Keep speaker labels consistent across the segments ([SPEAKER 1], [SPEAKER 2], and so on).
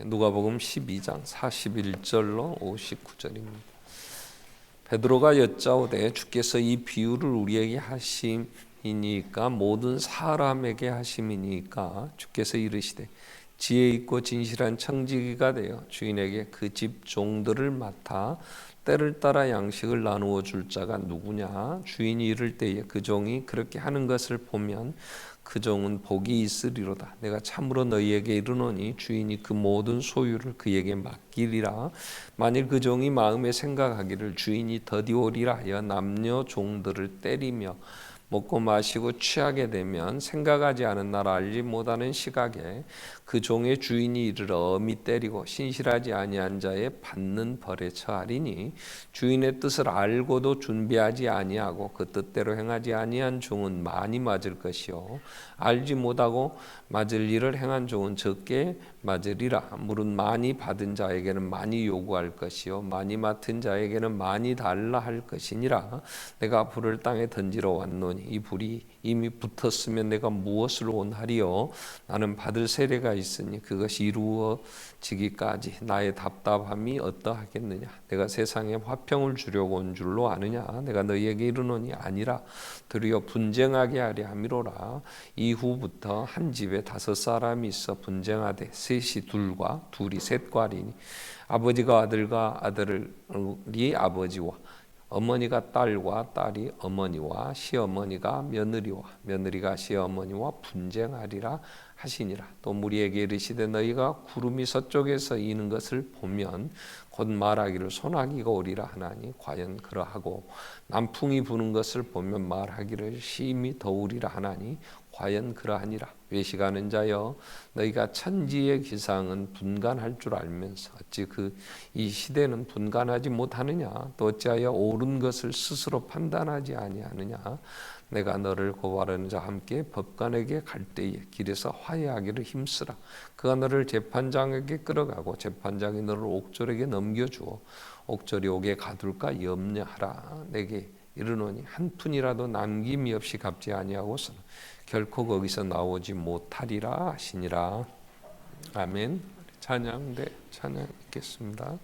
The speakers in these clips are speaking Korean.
[SPEAKER 1] 누가복음 12장 41절로 59절입니다. 베드로가 여짜오되 주께서 이 비유를 우리에게 하심이니까 모든 사람에게 하심이니까 주께서 이르시되 지혜 있고 진실한 청지기가 되어 주인에게 그 집 종들을 맡아 때를 따라 양식을 나누어 줄 자가 누구냐? 주인이 이를 때에 그 종이 그렇게 하는 것을 보면 그 종은 복이 있으리로다. 내가 참으로 너희에게 이르노니 주인이 그 모든 소유를 그에게 맡기리라. 만일 그 종이 마음에 생각하기를 주인이 더디오리라 하여 남녀 종들을 때리며 먹고 마시고 취하게 되면 생각하지 않은 날 알지 못하는 시각에 그 종의 주인이 이르러 엄히 때리고 신실하지 아니한 자의 받는 벌에 처하리니 주인의 뜻을 알고도 준비하지 아니하고 그 뜻대로 행하지 아니한 종은 많이 맞을 것이요 알지 못하고 맞을 일을 행한 종은 적게 맞으리라. 물은 많이 받은 자에게는 많이 요구할 것이요 많이 맡은 자에게는 많이 달라 할 것이니라. 내가 불을 땅에 던지러 왔노니 이 불이 이미 붙었으면 내가 무엇을 원하리요? 나는 받을 세례가 있으니 그것이 이루어지기까지 나의 답답함이 어떠하겠느냐? 내가 세상에 화평을 주려고 온 줄로 아느냐? 내가 너희에게 이르노니 아니라 도리어 분쟁하게 하려 함이로라. 이후부터 한 집에 5사람이 있어 분쟁하되 셋이 둘과 둘이 셋과 하리니 아버지가 아들과 아들이 아버지와 어머니가 딸과 딸이 어머니와 시어머니가 며느리와 며느리가 시어머니와 분쟁하리라 하시니라. 또 무리에게 이르시되 너희가 구름이 서쪽에서 이는 것을 보면 곧 말하기를 소나기가 오리라 하나니 과연 그러하고 남풍이 부는 것을 보면 말하기를 심히 더우리라 하나니 과연 그러하니라. 외식하는 자여 너희가 천지의 기상은 분간할 줄 알면서 어찌 이 시대는 분간하지 못하느냐? 또 어찌하여 옳은 것을 스스로 판단하지 아니하느냐? 내가 너를 고발하는 자와 함께 법관에게 갈 때에 길에서 화해하기를 힘쓰라. 그가 너를 재판장에게 끌어가고 재판장이 너를 옥졸에게 넘겨주어 옥졸이 옥에 가둘까 염려하라. 내게 이르노니 한 푼이라도 남김이 없이 갚지 아니하고서는 결코 거기서 나오지 못하리라 하시니라. 아멘. 찬양 읽겠습니다.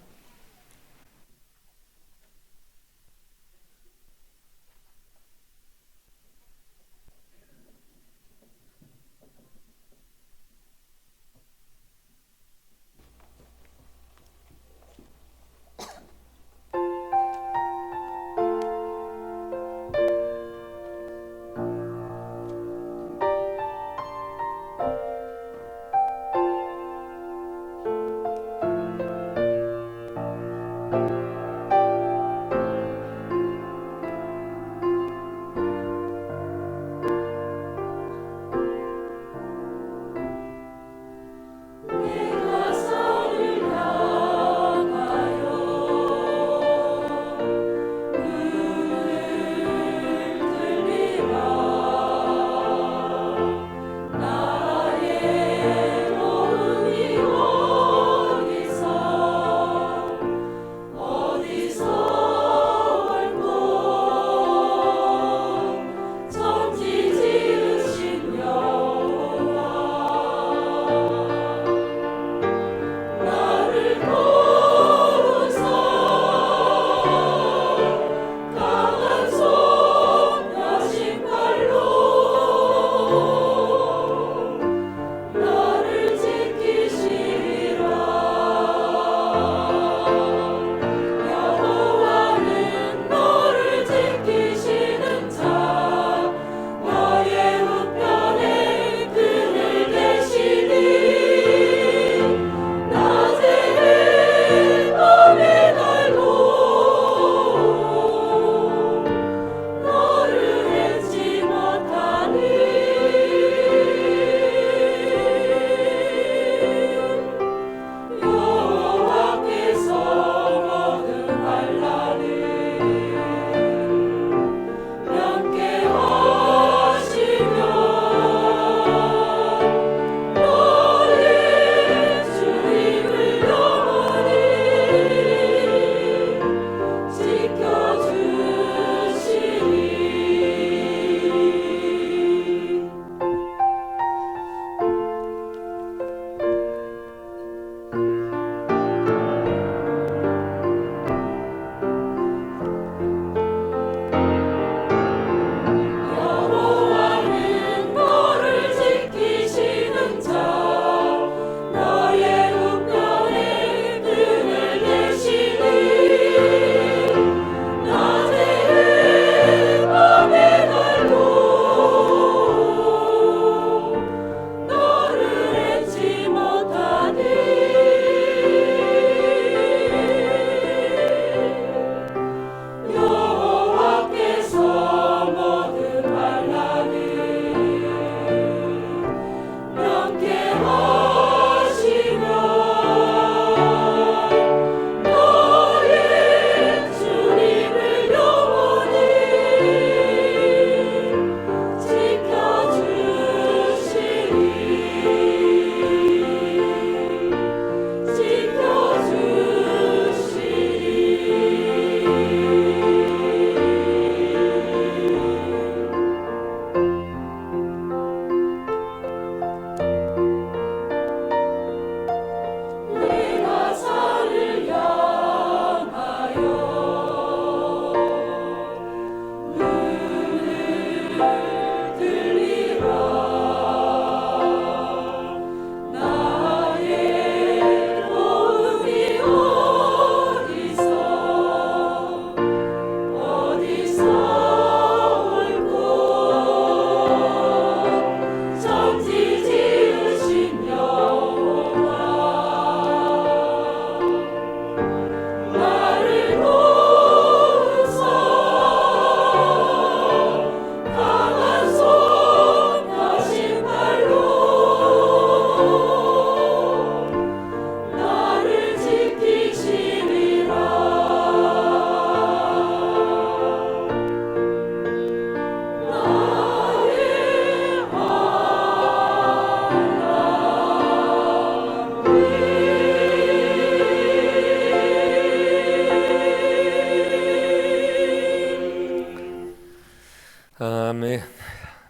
[SPEAKER 1] 아멘.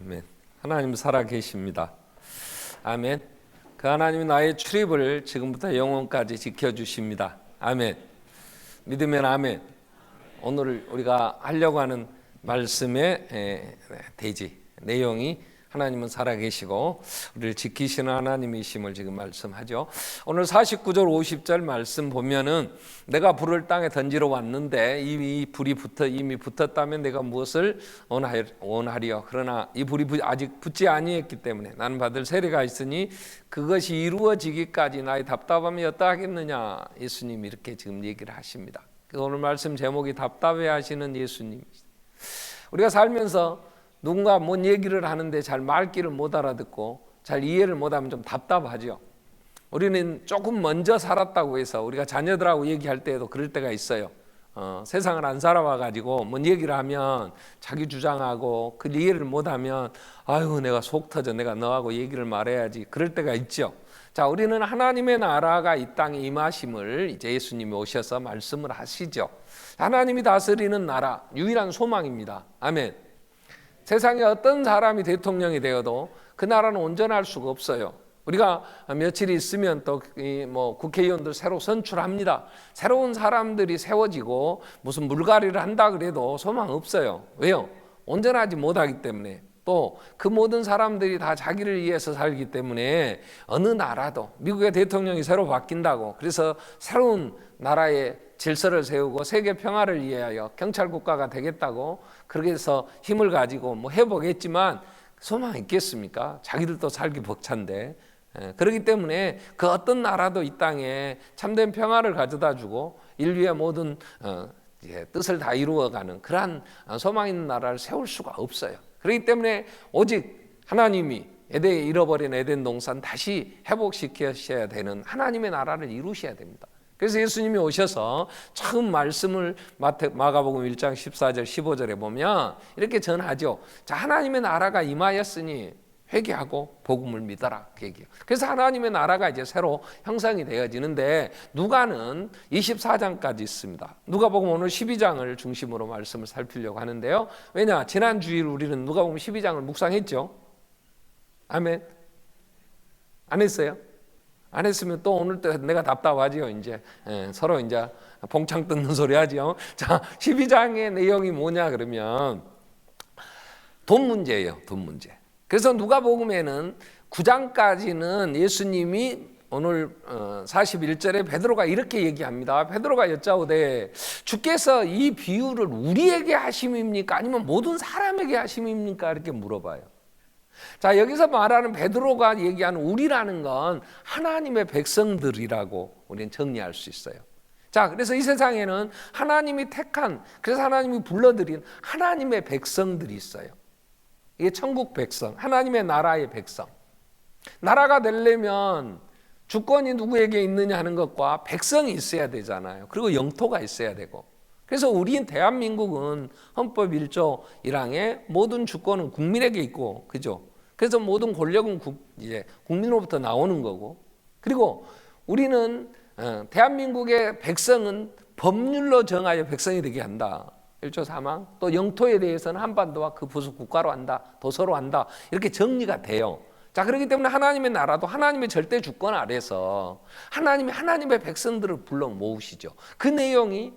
[SPEAKER 1] 아멘. 하나님 살아 계십니다. 아멘. 그 하나님이 나의 출입을 지금부터 영원까지 지켜주십니다. 아멘. 믿으면 아멘. 오늘 우리가 하려고 하는 말씀의 대지 내용이 하나님은 살아계시고 우리를 지키시는 하나님이심을 지금 말씀하죠. 오늘 49절 50절 말씀 보면은 내가 불을 땅에 던지러 왔는데 이미 불이 이미 붙었다면 내가 무엇을 원하리요. 그러나 이 불이 아직 붙지 아니했기 때문에 나는 받을 세례가 있으니 그것이 이루어지기까지 나의 답답함이 어떠하겠느냐. 예수님이 이렇게 지금 얘기를 하십니다. 오늘 말씀 제목이 답답해 하시는 예수님입니다. 우리가 살면서 누군가 뭔 얘기를 하는데 잘 말귀를 못 알아듣고 잘 이해를 못하면 좀 답답하죠. 우리는 조금 먼저 살았다고 해서 우리가 자녀들하고 얘기할 때에도 그럴 때가 있어요. 세상을 안 살아와가지고 뭔 얘기를 하면 자기 주장하고 그 이해를 못하면 아유 내가 속 터져 내가 너하고 얘기를 말해야지 그럴 때가 있죠. 자, 우리는 하나님의 나라가 이 땅에 임하심을 이제 예수님이 오셔서 말씀을 하시죠. 하나님이 다스리는 나라 유일한 소망입니다. 아멘. 세상에 어떤 사람이 대통령이 되어도 그 나라는 온전할 수가 없어요. 우리가 며칠 있으면 또 국회의원들 새로 선출합니다. 새로운 사람들이 세워지고 무슨 물갈이를 한다 그래도 소망 없어요. 왜요? 온전하지 못하기 때문에. 또 그 모든 사람들이 다 자기를 위해서 살기 때문에 어느 나라도 미국의 대통령이 새로 바뀐다고 그래서 새로운 나라의 질서를 세우고 세계 평화를 위하여 경찰 국가가 되겠다고 그렇게 해서 힘을 가지고 해보겠지만 소망 있겠습니까? 자기들도 살기 벅찬데. 그렇기 때문에 그 어떤 나라도 이 땅에 참된 평화를 가져다 주고 인류의 모든 뜻을 다 이루어가는 그러한 소망 있는 나라를 세울 수가 없어요. 그렇기 때문에 오직 하나님이 잃어버린 에덴 동산 다시 회복시키셔야 되는 하나님의 나라를 이루셔야 됩니다. 그래서 예수님이 오셔서 처음 말씀을 마가복음 1장 14절 15절에 보면 이렇게 전하죠. 자, 하나님의 나라가 임하였으니 회개하고 복음을 믿어라 그 얘기예요. 그래서 하나님의 나라가 이제 새로 형성이 되어지는데 누가는 24장까지 있습니다. 누가복음 오늘 12장을 중심으로 말씀을 살피려고 하는데요. 왜냐? 지난 주일 우리는 누가복음 12장을 묵상했죠. 아멘. 안 했어요? 안 했으면 또 오늘 또 내가 답답하지요. 이제 서로 이제 봉창 뜯는 소리 하지요. 자, 12장의 내용이 뭐냐 그러면 돈 문제예요. 돈 문제. 그래서 누가복음에는 9장까지는 예수님이 오늘 41절에 베드로가 이렇게 얘기합니다. 베드로가 여짜오되 주께서 이 비유를 우리에게 하심입니까? 아니면 모든 사람에게 하심입니까? 이렇게 물어봐요. 자, 여기서 말하는 베드로가 얘기하는 우리라는 건 하나님의 백성들이라고 우리는 정리할 수 있어요. 자, 그래서 이 세상에는 하나님이 택한, 그래서 하나님이 불러들인 하나님의 백성들이 있어요. 이게 천국 백성, 하나님의 나라의 백성. 나라가 되려면 주권이 누구에게 있느냐 하는 것과 백성이 있어야 되잖아요. 그리고 영토가 있어야 되고. 그래서 우리 대한민국은 헌법 1조 1항에 모든 주권은 국민에게 있고, 그죠? 그래서 모든 권력은 이제 국민으로부터 나오는 거고, 그리고 우리는 대한민국의 백성은 법률로 정하여 백성이 되게 한다. 1조 3항. 또 영토에 대해서는 한반도와 그 부속 국가로 한다, 도서로 한다. 이렇게 정리가 돼요. 자, 그렇기 때문에 하나님의 나라도 하나님의 절대 주권 아래서 하나님의 백성들을 불러 모으시죠. 그 내용이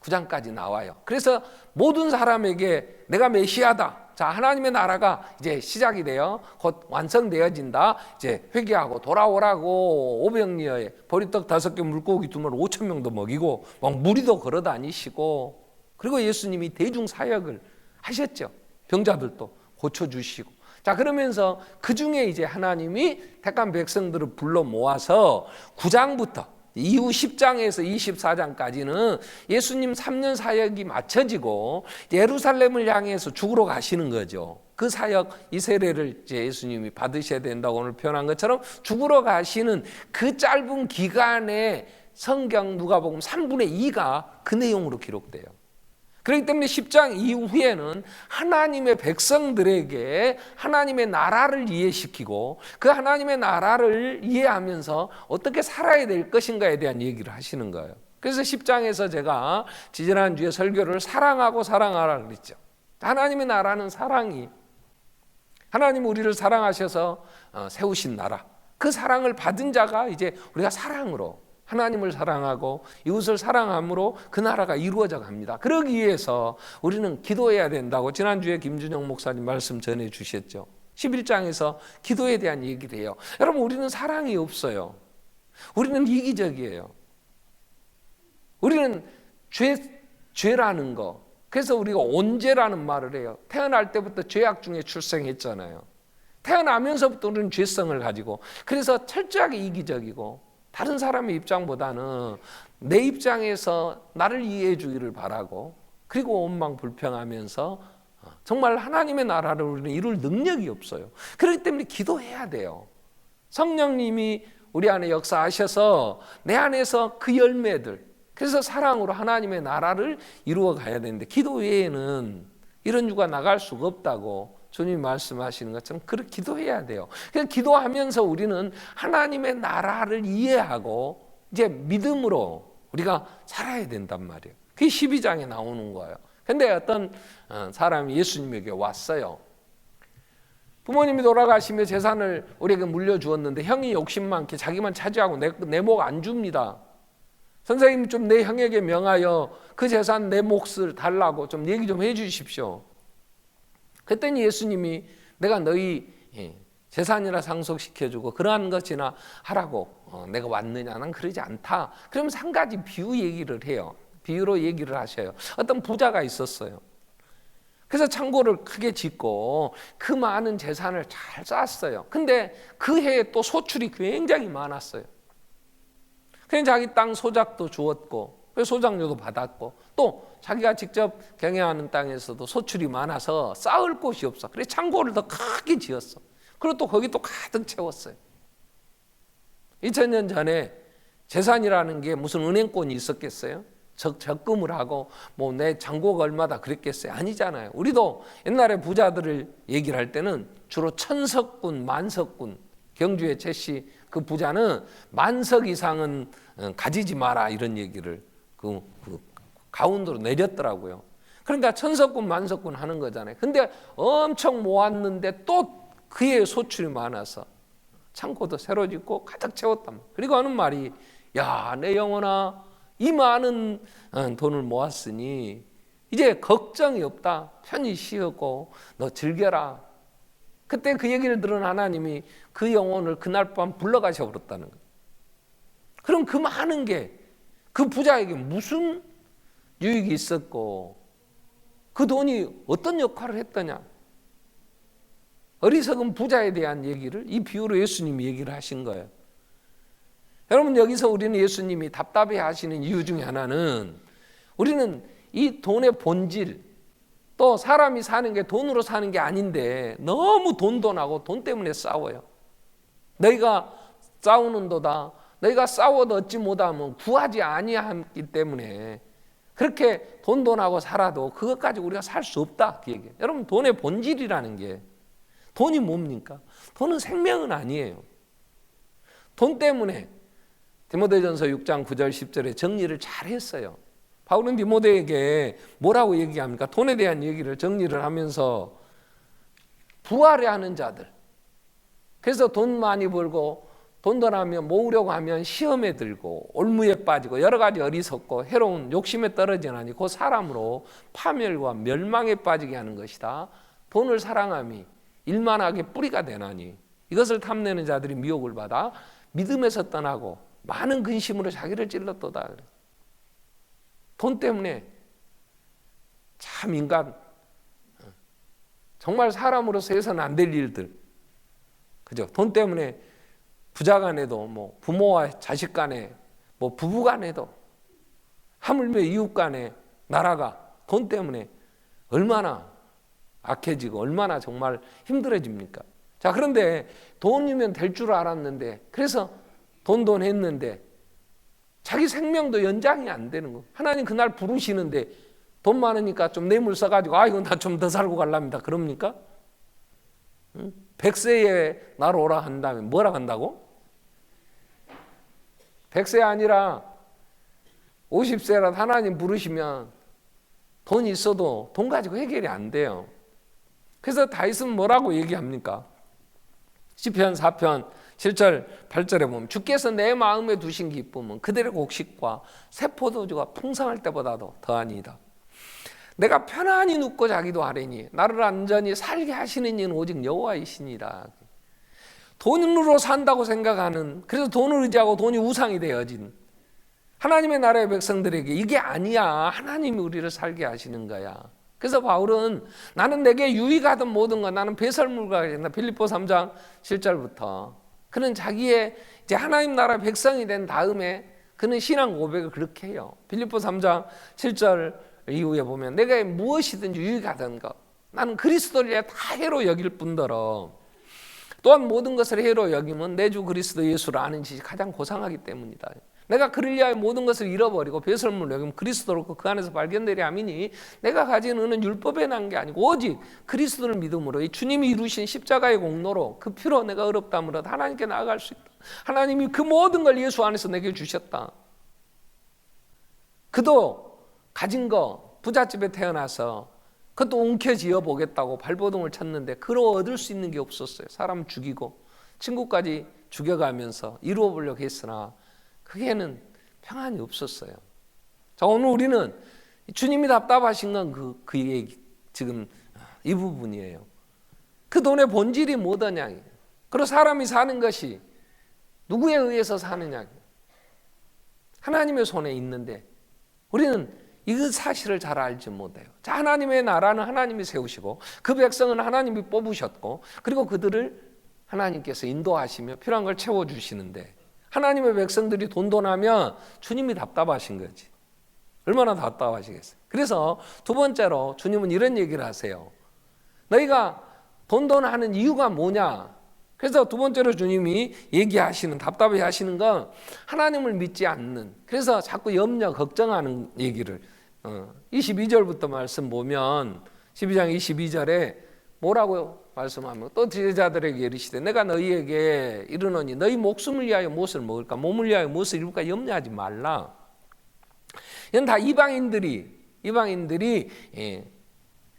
[SPEAKER 1] 9장까지 나와요. 그래서 모든 사람에게 내가 메시아다. 자, 하나님의 나라가 이제 시작이 돼요. 곧 완성되어진다. 이제 회개하고 돌아오라고 오병이어에 보리떡 5개 물고기 2마리 5,000명도 먹이고 막 무리도 걸어 다니시고 그리고 예수님이 대중 사역을 하셨죠. 병자들도 고쳐주시고. 자, 그러면서 그 중에 이제 하나님이 택한 백성들을 불러 모아서 9장부터 이후 10장에서 24장까지는 예수님 3년 사역이 마쳐지고 예루살렘을 향해서 죽으러 가시는 거죠. 그 사역 이 세례를 이제 예수님이 받으셔야 된다고 오늘 표현한 것처럼 죽으러 가시는 그 짧은 기간에 성경 누가복음 3분의 2가 그 내용으로 기록돼요. 그렇기 때문에 10장 이후에는 하나님의 백성들에게 하나님의 나라를 이해시키고 그 하나님의 나라를 이해하면서 어떻게 살아야 될 것인가에 대한 얘기를 하시는 거예요. 그래서 10장에서 제가 지지난주에 설교를 사랑하고 사랑하라 그랬죠. 하나님의 나라는 사랑이, 하나님 우리를 사랑하셔서 세우신 나라, 그 사랑을 받은 자가 이제 우리가 사랑으로 하나님을 사랑하고 이웃을 사랑함으로 그 나라가 이루어져 갑니다. 그러기 위해서 우리는 기도해야 된다고 지난주에 김준영 목사님 말씀 전해 주셨죠. 11장에서 기도에 대한 얘기를 해요. 여러분, 우리는 사랑이 없어요. 우리는 이기적이에요. 우리는 죄라는 거. 그래서 우리가 온죄라는 말을 해요. 태어날 때부터 죄악 중에 출생했잖아요. 태어나면서부터 우리는 죄성을 가지고, 그래서 철저하게 이기적이고 다른 사람의 입장보다는 내 입장에서 나를 이해해 주기를 바라고, 그리고 원망 불평하면서 정말 하나님의 나라를 우리는 이룰 능력이 없어요. 그렇기 때문에 기도해야 돼요. 성령님이 우리 안에 역사하셔서 내 안에서 그 열매들, 그래서 사랑으로 하나님의 나라를 이루어 가야 되는데, 기도 외에는 이런 유가 나갈 수가 없다고 주님이 말씀하시는 것처럼 그렇게 기도해야 돼요. 그래서 기도하면서 우리는 하나님의 나라를 이해하고 이제 믿음으로 우리가 살아야 된단 말이에요. 그게 12장에 나오는 거예요. 근데 어떤 사람이 예수님에게 왔어요. 부모님이 돌아가시며 재산을 우리에게 물려주었는데 형이 욕심 많게 자기만 차지하고 내 목 안 줍니다. 선생님, 좀 내 형에게 명하여 그 재산 내 몫을 달라고 좀 얘기 좀 해 주십시오. 그랬더니 예수님이 내가 너희 재산이나 상속시켜주고 그러한 것이나 하라고 내가 왔느냐? 난 그러지 않다. 그러면서 한 가지 비유 얘기를 해요. 비유로 얘기를 하셔요. 어떤 부자가 있었어요. 그래서 창고를 크게 짓고 그 많은 재산을 잘 쌓았어요. 근데 그 해에 또 소출이 굉장히 많았어요. 그냥 자기 땅 소작도 주었고 소작료도 받았고, 또 자기가 직접 경영하는 땅에서도 소출이 많아서 쌓을 곳이 없어. 그래서 창고를 더 크게 지었어. 그리고 또 거기 또 가득 채웠어요. 2000년 전에 재산이라는 게 무슨 은행권이 있었겠어요? 적금을 하고 뭐 내 잔고가 얼마다 그랬겠어요? 아니잖아요. 우리도 옛날에 부자들을 얘기를 할 때는 주로 천석군, 만석군, 경주의 최씨 그 부자는 만석 이상은 가지지 마라, 이런 얘기를 그 가운데로 내렸더라고요. 그러니까 천석군, 만석군 하는 거잖아요. 근데 엄청 모았는데 또 그의 소출이 많아서 창고도 새로 짓고 가득 채웠단 말이에요. 그리고 하는 말이, 야, 내 영혼아, 이 많은 돈을 모았으니 이제 걱정이 없다. 편히 쉬었고 너 즐겨라. 그때 그 얘기를 들은 하나님이 그 영혼을 그날 밤 불러가셔 버렸다는 거예요. 그럼 그 많은 게 그 부자에게 무슨 유익이 있었고 그 돈이 어떤 역할을 했더냐? 어리석은 부자에 대한 얘기를 이 비유로 예수님이 얘기를 하신 거예요. 여러분, 여기서 우리는 예수님이 답답해 하시는 이유 중에 하나는, 우리는 이 돈의 본질, 또 사람이 사는 게 돈으로 사는 게 아닌데 너무 돈하고 돈 때문에 싸워요. 너희가 싸우는도다. 너희가 싸워도 얻지 못하면 구하지 아니하기 때문에 그렇게 돈하고 살아도 그것 가지고 우리가 살 수 없다, 그 얘기예요. 여러분, 돈의 본질이라는 게, 돈이 뭡니까? 돈은 생명은 아니에요. 돈 때문에 디모데전서 6장 9절 10절에 정리를 잘 했어요. 바울은 디모데에게 뭐라고 얘기합니까? 돈에 대한 얘기를 정리를 하면서 부하려 하는 자들, 그래서 돈 많이 벌고 돈 더 나면 모으려고 하면 시험에 들고 올무에 빠지고 여러 가지 어리석고 해로운 욕심에 떨어지나니 그 사람으로 파멸과 멸망에 빠지게 하는 것이다. 돈을 사랑함이 일만하게 뿌리가 되나니 이것을 탐내는 자들이 미혹을 받아 믿음에서 떠나고 많은 근심으로 자기를 찔렀도다. 돈 때문에 참 인간 정말 사람으로서 해서는 안 될 일들, 그죠? 돈 때문에 부자 간에도, 뭐 부모와 자식 간에, 뭐 부부 간에도, 하물며 이웃 간에 나라가 돈 때문에 얼마나 악해지고 얼마나 정말 힘들어집니까? 자, 그런데 돈이면 될 줄 알았는데, 그래서 돈 했는데 자기 생명도 연장이 안 되는 거. 하나님 그날 부르시는데 돈 많으니까 좀 뇌물 써가지고 아이고 나 좀 더 살고 갈랍니다. 그럽니까? 100세에 나로 오라 한 다음에 뭐라 한다고? 100세 아니라 50세라도 하나님 부르시면 돈이 있어도 돈 가지고 해결이 안 돼요. 그래서 다윗은 뭐라고 얘기합니까? 시편 4편 7절 8절에 보면 주께서 내 마음에 두신 기쁨은 그들의 곡식과 새 포도주가 풍성할 때보다도 더하니이다. 내가 편안히 눕고 자기도 하리니 나를 안전히 살게 하시는 이는 오직 여호와이시니라. 돈으로 산다고 생각하는, 그래서 돈을 의지하고 돈이 우상이 되어진 하나님의 나라의 백성들에게 이게 아니야. 하나님이 우리를 살게 하시는 거야. 그래서 바울은 나는 내게 유익하던 모든 것 나는 배설물과 같다. 빌립보 3장 7절부터 그는 자기의 이제 하나님 나라 백성이 된 다음에 그는 신앙 고백을 그렇게 해요. 빌립보 3장 7절 이후에 보면 내가 무엇이든지 유익하던 것 나는 그리스도를 위해 다 해로 여길 뿐더러 또한 모든 것을 해로 여기면 내 주 그리스도 예수를 아는 지식이 가장 고상하기 때문이다. 내가 그를 위하여 모든 것을 잃어버리고 배설물로 여기면 그리스도로 그 안에서 발견되리 아미니 내가 가진 은은 율법에 난 게 아니고 오직 그리스도를 믿음으로 이 주님이 이루신 십자가의 공로로 그 피로 내가 의롭다므로 하나님께 나아갈 수 있다. 하나님이 그 모든 걸 예수 안에서 내게 주셨다. 그도 가진 거 부잣집에 태어나서 그것도 움켜쥐어 보겠다고 발버둥을 쳤는데 그로 얻을 수 있는 게 없었어요. 사람 죽이고 친구까지 죽여가면서 이루어 보려고 했으나 그게는 평안이 없었어요. 자, 오늘 우리는 주님이 답답하신 건 그 얘기, 지금 이 부분이에요. 그 돈의 본질이 뭐더냐. 그리고 사람이 사는 것이 누구에 의해서 사느냐. 하나님의 손에 있는데 우리는 이 사실을 잘 알지 못해요. 자, 하나님의 나라는 하나님이 세우시고 그 백성은 하나님이 뽑으셨고 그리고 그들을 하나님께서 인도하시며 필요한 걸 채워주시는데 하나님의 백성들이 돈돈하면 주님이 답답하신 거지. 얼마나 답답하시겠어요. 그래서 두 번째로 주님은 이런 얘기를 하세요. 너희가 돈돈하는 이유가 뭐냐. 그래서 두 번째로 주님이 얘기하시는, 답답해 하시는 건 하나님을 믿지 않는, 그래서 자꾸 염려, 걱정하는 얘기를 22절부터 말씀 보면 12장 22절에 뭐라고 말씀하면 또 제자들에게 이르시되 내가 너희에게 이르노니 너희 목숨을 위하여 무엇을 먹을까 몸을 위하여 무엇을 입을까 염려하지 말라. 이건 다 이방인들이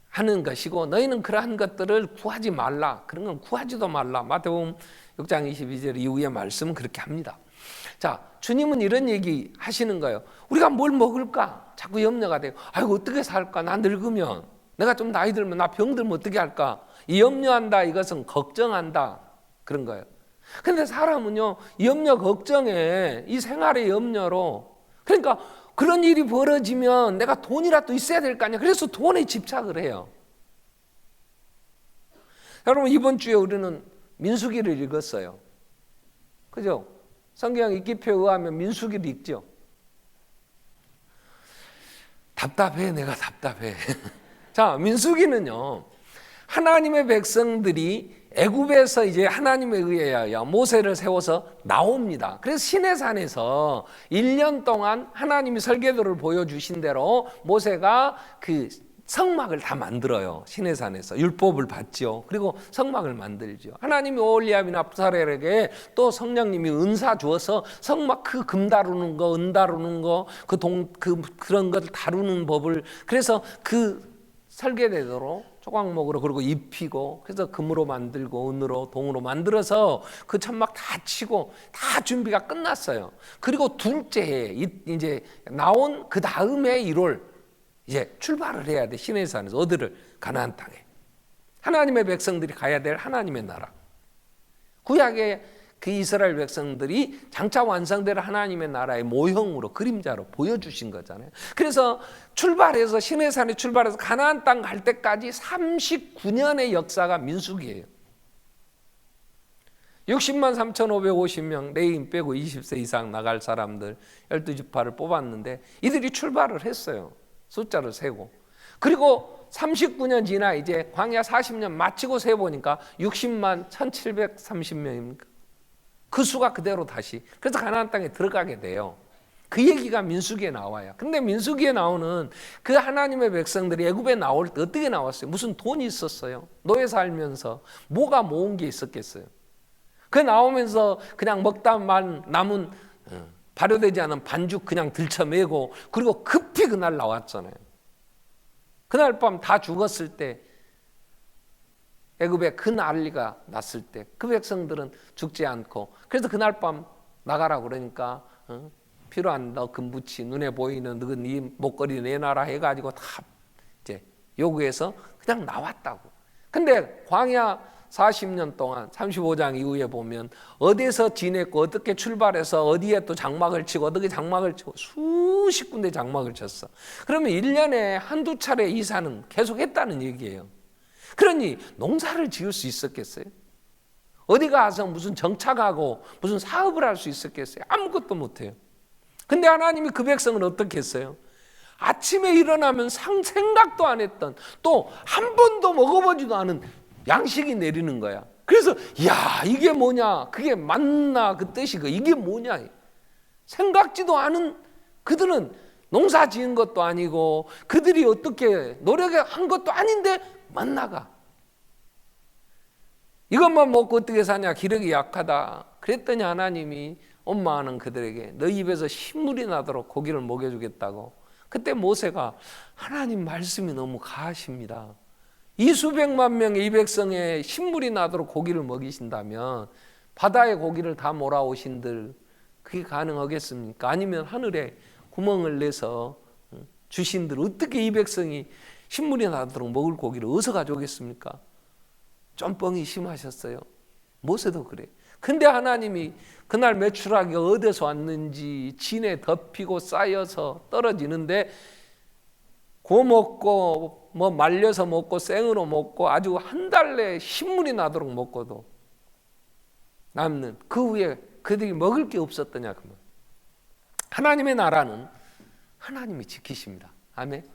[SPEAKER 1] 하는 것이고 너희는 그러한 것들을 구하지 말라. 그런 건 구하지도 말라. 마태복음 6장 22절 이후의 말씀은 그렇게 합니다. 자, 주님은 이런 얘기 하시는 거예요. 우리가 뭘 먹을까? 자꾸 염려가 돼요. 아이고 어떻게 살까? 나 늙으면, 내가 좀 나이 들면, 나 병들면 어떻게 할까? 이 염려한다, 이것은 걱정한다, 그런 거예요. 근데 사람은요, 염려 걱정에 이 생활의 염려로, 그러니까 그런 일이 벌어지면 내가 돈이라도 있어야 될 거 아니야. 그래서 돈에 집착을 해요. 여러분, 이번 주에 우리는 민수기를 읽었어요. 그죠? 성경 읽기표에 의하면 민수기를 읽죠. 답답해, 내가 답답해. 자, 민수기는요, 하나님의 백성들이 애굽에서 이제 하나님에 의하여 모세를 세워서 나옵니다. 그래서 시내산에서 1년 동안 하나님이 설계도를 보여주신 대로 모세가 그 성막을 다 만들어요. 시내산에서 율법을 받죠. 그리고 성막을 만들죠. 하나님이 오홀리압이나 압살렐에게 또 성령님이 은사 주어서 성막 그 금 다루는 거, 은 다루는 거, 그런 것을 다루는 법을, 그래서 그 설계대로 조각목으로 그리고 입히고, 그래서 금으로 만들고 은으로 동으로 만들어서 그 천막 다 치고 다 준비가 끝났어요. 그리고 둘째 해 이제 나온 그 다음에 1월 이제 출발을 해야 돼. 시내산에서 어디를? 가나안 땅에. 하나님의 백성들이 가야 될 하나님의 나라. 구약의 그 이스라엘 백성들이 장차 완성될 하나님의 나라의 모형으로, 그림자로 보여주신 거잖아요. 그래서 출발해서 시내산에 출발해서 가나안 땅 갈 때까지 39년의 역사가 민수기예요. 60만 3,550명 레위인 빼고 20세 이상 나갈 사람들 12지파를 뽑았는데 이들이 출발을 했어요. 숫자를 세고. 그리고 39년 지나 이제 광야 40년 마치고 세보니까 60만 1,730명입니까? 그 수가 그대로 다시, 그래서 가나안 땅에 들어가게 돼요. 그 얘기가 민수기에 나와요. 근데 민수기에 나오는 그 하나님의 백성들이 애굽에 나올 때 어떻게 나왔어요? 무슨 돈이 있었어요? 노예 살면서 뭐가 모은 게 있었겠어요? 그 나오면서 그냥 먹다만 남은 발효되지 않은 반죽 그냥 들쳐매고 그리고 급히 그날 나왔잖아요. 그날 밤 다 죽었을 때, 애굽에 그 난리가 났을 때 그 백성들은 죽지 않고, 그래서 그날 밤 나가라 그러니까 필요한 너 금붙이, 눈에 보이는 너 네 목걸이 내놔라 해가지고 다 이제 요구해서 그냥 나왔다고. 근데 광야 40년 동안 35장 이후에 보면 어디에서 지냈고 어떻게 출발해서 어디에 또 장막을 치고 어떻게 장막을 치고 수십 군데 장막을 쳤어. 그러면 1년에 한두 차례 이사는 계속 했다는 얘기예요. 그러니 농사를 지을 수 있었겠어요? 어디 가서 무슨 정착하고 무슨 사업을 할 수 있었겠어요? 아무것도 못해요. 근데 하나님이 그 백성을 어떻게 했어요? 아침에 일어나면 생각도 안 했던, 또 한 번도 먹어보지도 않은 양식이 내리는 거야. 그래서 야, 이게 뭐냐, 그게 만나 그 뜻이고 이게 뭐냐, 생각지도 않은, 그들은 농사 지은 것도 아니고 그들이 어떻게 노력한 것도 아닌데 만나가. 이것만 먹고 어떻게 사냐, 기력이 약하다. 그랬더니 하나님이 엄마하는 그들에게 너희 입에서 신물이 나도록 고기를 먹여주겠다고. 그때 모세가, 하나님 말씀이 너무 가하십니다. 이 수백만 명의 이 백성에 신물이 나도록 고기를 먹이신다면 바다의 고기를 다 몰아오신들 그게 가능하겠습니까? 아니면 하늘에 구멍을 내서 주신들 어떻게 이 백성이 신물이 나도록 먹을 고기를 어디서 가져오겠습니까? 좀 뻥이 심하셨어요. 모세도 그래. 근데 하나님이 그날 메추라기가 어디서 왔는지 진에 덮이고 쌓여서 떨어지는데 구워 먹고 뭐 말려서 먹고 생으로 먹고 아주 한 달 내에 신물이 나도록 먹고도 남는, 그 후에 그들이 먹을 게 없었더냐 그 말. 하나님의 나라는 하나님이 지키십니다. 아멘.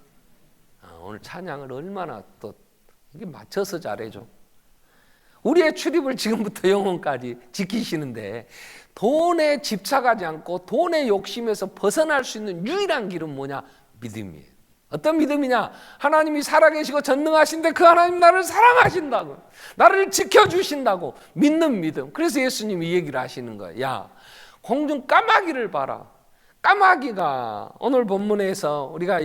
[SPEAKER 1] 오늘 찬양을 얼마나 또 이게 맞춰서 잘해줘. 우리의 출입을 지금부터 영원까지 지키시는데 돈에 집착하지 않고 돈의 욕심에서 벗어날 수 있는 유일한 길은 뭐냐? 믿음이에요. 어떤 믿음이냐? 하나님이 살아계시고 전능하신데 그 하나님 나를 사랑하신다고, 나를 지켜주신다고 믿는 믿음. 그래서 예수님이 이 얘기를 하시는 거예요. 야, 공중 까마귀를 봐라. 까마귀가 오늘 본문에서 우리가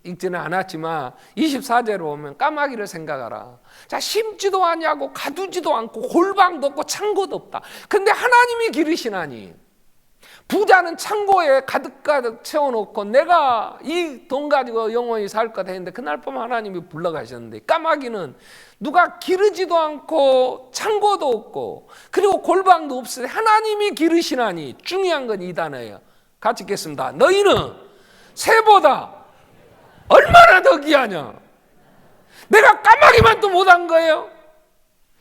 [SPEAKER 1] 읽지는 않았지만 24절에 보면 까마귀를 생각하라. 자, 심지도 아니하고 가두지도 않고 골방도 없고 창고도 없다. 근데 하나님이 기르시나니 부자는 창고에 가득가득 채워놓고 내가 이 돈 가지고 영원히 살 거다 했는데 그날 밤 하나님이 불러가셨는데, 까마귀는 누가 기르지도 않고 창고도 없고 그리고 골방도 없으니 하나님이 기르시나니, 중요한 건 이 단어예요. 같이 읽겠습니다. 너희는 새보다 얼마나 더 귀하냐. 내가 까마귀만 또 못한 거예요.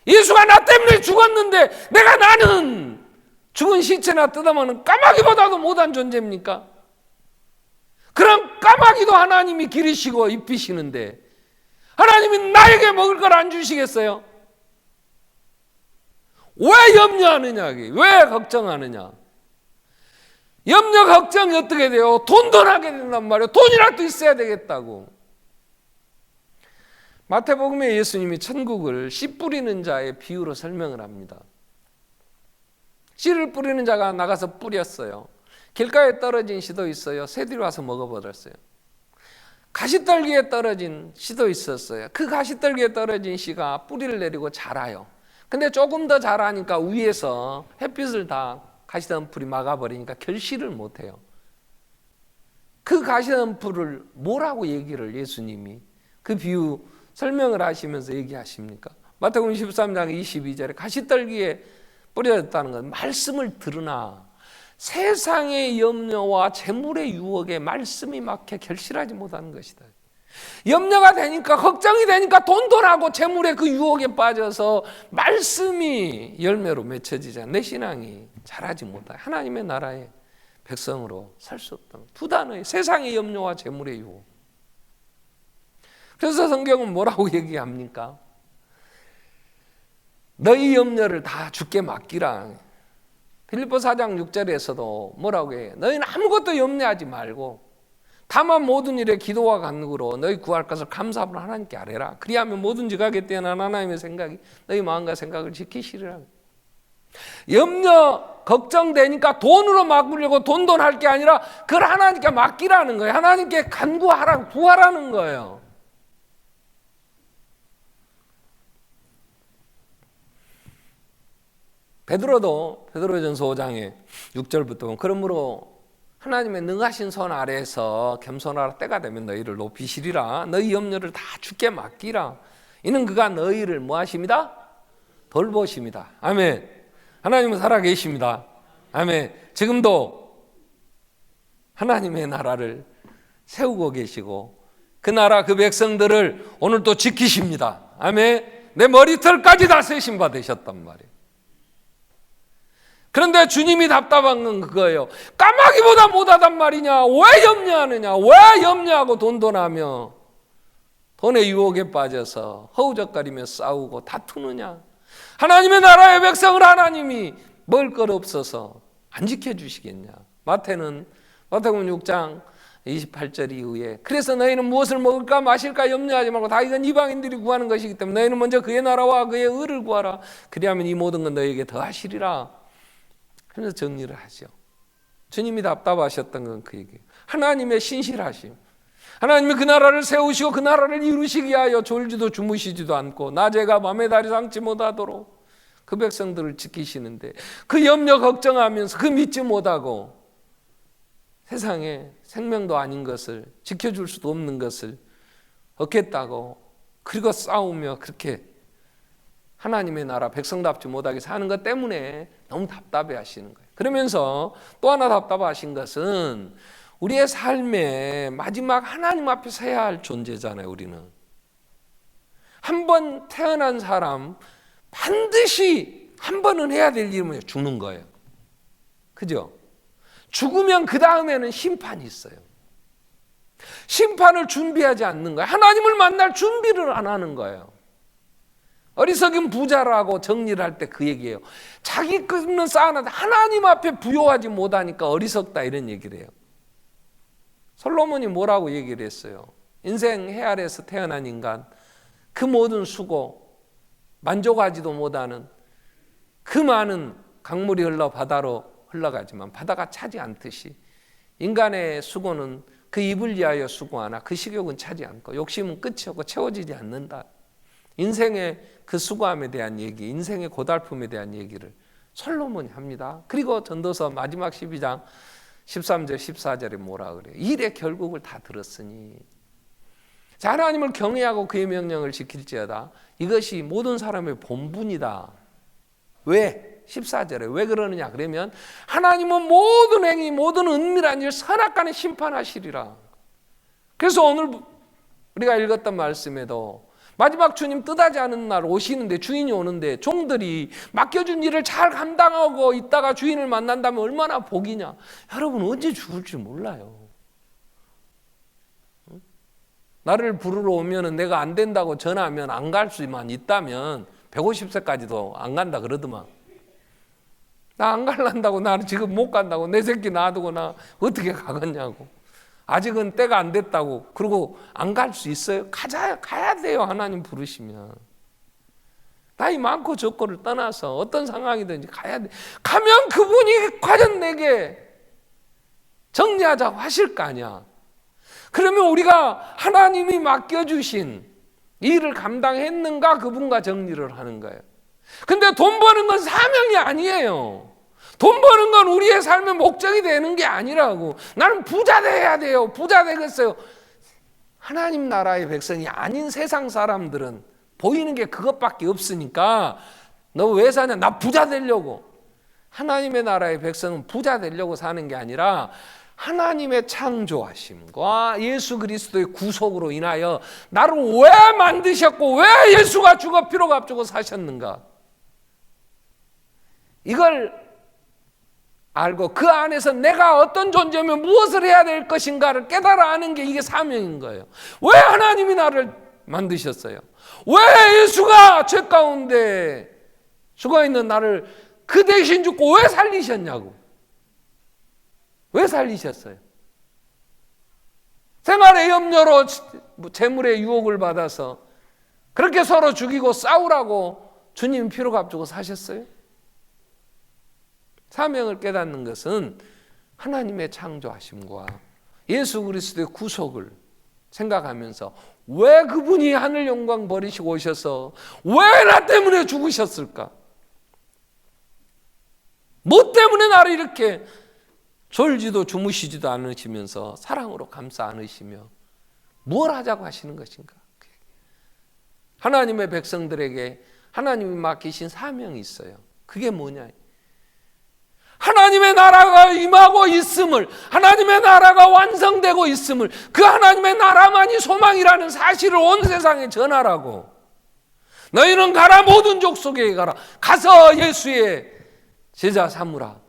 [SPEAKER 1] 예수가 나 때문에 죽었는데 내가 나는 죽은 시체나 뜯어먹는 까마귀보다도 못한 존재입니까? 그럼 까마귀도 하나님이 기르시고 입히시는데 하나님이 나에게 먹을 걸 안 주시겠어요? 왜 염려하느냐, 왜 걱정하느냐? 염려 걱정이 어떻게 돼요? 돈도 나게 된단 말이에요. 돈이라도 있어야 되겠다고. 마태복음에 예수님이 천국을 씨 뿌리는 자의 비유로 설명을 합니다. 씨를 뿌리는 자가 나가서 뿌렸어요. 길가에 떨어진 씨도 있어요. 새들이 와서 먹어버렸어요. 가시떨기에 떨어진 씨도 있었어요. 그 가시떨기에 떨어진 씨가 뿌리를 내리고 자라요. 근데 조금 더 자라니까 위에서 햇빛을 다 가시덤불이 막아버리니까 결실을 못해요. 그 가시덤불을 뭐라고 얘기를 예수님이 그 비유 설명을 하시면서 얘기하십니까? 마태복음 13장 22절에 가시떨기에 뿌려졌다는 건 말씀을 들으나 세상의 염려와 재물의 유혹에 말씀이 막혀 결실하지 못하는 것이다. 염려가 되니까, 걱정이 되니까 돈돈하고 재물의 그 유혹에 빠져서 말씀이 열매로 맺혀지지 않아 내 신앙이 자라지 못해 하나님의 나라의 백성으로 살 수 없다. 두 단어의 세상의 염려와 재물의 유혹. 그래서 성경은 뭐라고 얘기합니까? 너희 염려를 다 주께 맡기라. 빌립보 4장 6절에서도 뭐라고 해요? 너희는 아무것도 염려하지 말고 다만 모든 일에 기도와 간구로 너희 구할 것을 감사함으로 하나님께 아뢰라. 그리하면 뭐든지 가게 되는 하나님의 생각이 너희 마음과 생각을 지키시리라. 염려, 걱정되니까 돈으로 막으려고 돈돈 할 게 아니라 그걸 하나님께 맡기라는 거예요. 하나님께 간구하라, 구하라는 거예요. 베드로도 베드로전서 5장에 6절부터 보면 그러므로 하나님의 능하신 손 아래에서 겸손하라. 때가 되면 너희를 높이시리라. 너희 염려를 다 주께 맡기라. 이는 그가 너희를 뭐 하십니다? 돌보십니다. 아멘. 하나님은 살아계십니다. 아멘. 지금도 하나님의 나라를 세우고 계시고 그 나라 그 백성들을 오늘 또 지키십니다. 아멘. 내 머리털까지 다 세신 바 되셨단 말이에요. 그런데 주님이 답답한 건 그거예요. 까마귀보다 못하단 말이냐? 왜 염려하느냐? 왜 염려하고 돈돈하며 돈의 유혹에 빠져서 허우적거리며 싸우고 다투느냐? 하나님의 나라의 백성을 하나님이 먹을 것 없어서 안 지켜주시겠냐? 마태복음 6장 28절 이후에 그래서 너희는 무엇을 먹을까 마실까 염려하지 말고 다 이건 이방인들이 구하는 것이기 때문에 너희는 먼저 그의 나라와 그의 의를 구하라. 그리하면 이 모든 건 너희에게 더하시리라. 그래서 정리를 하죠. 주님이 답답하셨던 건 그 얘기예요. 하나님의 신실하심. 하나님이 그 나라를 세우시고 그 나라를 이루시기 위하여 졸지도 주무시지도 않고 낮에가 밤에 달이 상치 못하도록 그 백성들을 지키시는데 그 염려 걱정하면서 그 믿지 못하고 세상에 생명도 아닌 것을 지켜줄 수도 없는 것을 얻겠다고 그리고 싸우며 그렇게 하나님의 나라 백성답지 못하게 사는 것 때문에 너무 답답해 하시는 거예요. 그러면서 또 하나 답답하신 것은 우리의 삶의 마지막 하나님 앞에 서야 할 존재잖아요. 우리는 한 번 태어난 사람 반드시 한 번은 해야 될 일은 죽는 거예요. 그죠? 죽으면 그 다음에는 심판이 있어요. 심판을 준비하지 않는 거예요. 하나님을 만날 준비를 안 하는 거예요. 어리석은 부자라고 정리를 할 때 그 얘기예요. 자기 것은 쌓아놨는데 하나님 앞에 부요하지 못하니까 어리석다 이런 얘기를 해요. 솔로몬이 뭐라고 얘기를 했어요? 인생 해 아래에서 태어난 인간 그 모든 수고 만족하지도 못하는 그 많은 강물이 흘러 바다로 흘러가지만 바다가 차지 않듯이 인간의 수고는 그 입을 위하여 수고하나 그 식욕은 차지 않고 욕심은 끝이 없고 채워지지 않는다. 인생의 그 수고함에 대한 얘기, 인생의 고달픔에 대한 얘기를 솔로몬이 합니다. 그리고 전도서 마지막 12장 13절 14절에 뭐라 그래요? 일의 결국을 다 들었으니 자, 하나님을 경외하고 그의 명령을 지킬지어다. 이것이 모든 사람의 본분이다. 왜? 14절에 왜 그러느냐 그러면 하나님은 모든 행위 모든 은밀한 일 선악간에 심판하시리라. 그래서 오늘 우리가 읽었던 말씀에도 마지막 주님 뜻하지 않은 날 오시는데 주인이 오는데 종들이 맡겨준 일을 잘 감당하고 있다가 주인을 만난다면 얼마나 복이냐. 여러분 언제 죽을지 몰라요. 나를 부르러 오면 내가 안 된다고 전화하면 안 갈 수만 있다면 150세까지도 안 간다 그러더만. 나 안 갈란다고 나는 지금 못 간다고 내 새끼 놔두고 나 어떻게 가겠냐고. 아직은 때가 안 됐다고. 그리고 안 갈 수 있어요? 가야 돼요. 하나님 부르시면. 나이 많고 적고를 떠나서 어떤 상황이든지 가야 돼. 가면 그분이 과연 내게 정리하자고 하실 거 아니야. 그러면 우리가 하나님이 맡겨주신 일을 감당했는가 그분과 정리를 하는 거예요. 근데 돈 버는 건 사명이 아니에요. 돈 버는 건 우리의 삶의 목적이 되는 게 아니라고. 나는 부자 돼야 돼요. 부자 되겠어요. 하나님 나라의 백성이 아닌 세상 사람들은 보이는 게 그것밖에 없으니까 너 왜 사냐? 나 부자 되려고. 하나님의 나라의 백성은 부자 되려고 사는 게 아니라 하나님의 창조하심과 예수 그리스도의 구속으로 인하여 나를 왜 만드셨고 왜 예수가 죽어 피로 값주고 사셨는가. 이걸 알고 그 안에서 내가 어떤 존재면 무엇을 해야 될 것인가를 깨달아 아는 게 이게 사명인 거예요. 왜 하나님이 나를 만드셨어요? 왜 예수가 죄 가운데 죽어 있는 나를 그 대신 죽고 왜 살리셨냐고. 왜 살리셨어요? 생활의 염려로 재물의 유혹을 받아서 그렇게 서로 죽이고 싸우라고 주님 피로 값주고 사셨어요? 사명을 깨닫는 것은 하나님의 창조하심과 예수 그리스도의 구속을 생각하면서 왜 그분이 하늘 영광 버리시고 오셔서 왜 나 때문에 죽으셨을까? 뭐 때문에 나를 이렇게 졸지도 주무시지도 않으시면서 사랑으로 감싸 안으시며 뭘 하자고 하시는 것인가? 하나님의 백성들에게 하나님이 맡기신 사명이 있어요. 그게 뭐냐? 하나님의 나라가 임하고 있음을, 하나님의 나라가 완성되고 있음을, 그 하나님의 나라만이 소망이라는 사실을 온 세상에 전하라고. 너희는 가라, 모든 족속에 가라. 가서 예수의 제자 삼으라.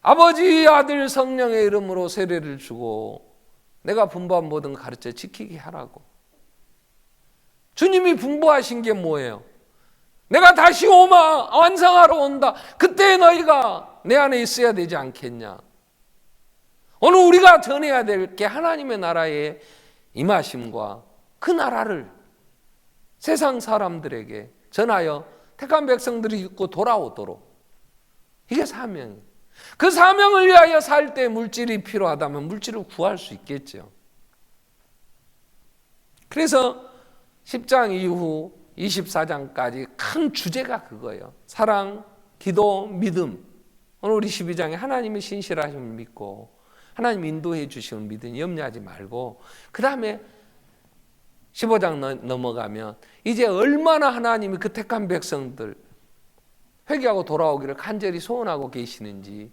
[SPEAKER 1] 아버지, 아들, 성령의 이름으로 세례를 주고 내가 분부한 모든 가르쳐 지키게 하라고. 주님이 분부하신 게 뭐예요? 내가 다시 완성하러 온다. 그때 너희가 내 안에 있어야 되지 않겠냐? 오늘 우리가 전해야 될 게 하나님의 나라의 임하심과 그 나라를 세상 사람들에게 전하여 택한 백성들이 있고 돌아오도록, 이게 사명이에요. 그 사명을 위하여 살 때 물질이 필요하다면 물질을 구할 수 있겠죠. 그래서 10장 이후 24장까지 큰 주제가 그거예요. 사랑, 기도, 믿음. 오늘 우리 12장에 하나님의 신실하심을 믿고 하나님 인도해 주시는 믿음 염려하지 말고, 그 다음에 15장 넘어가면 이제 얼마나 하나님이 그 택한 백성들 회개하고 돌아오기를 간절히 소원하고 계시는지,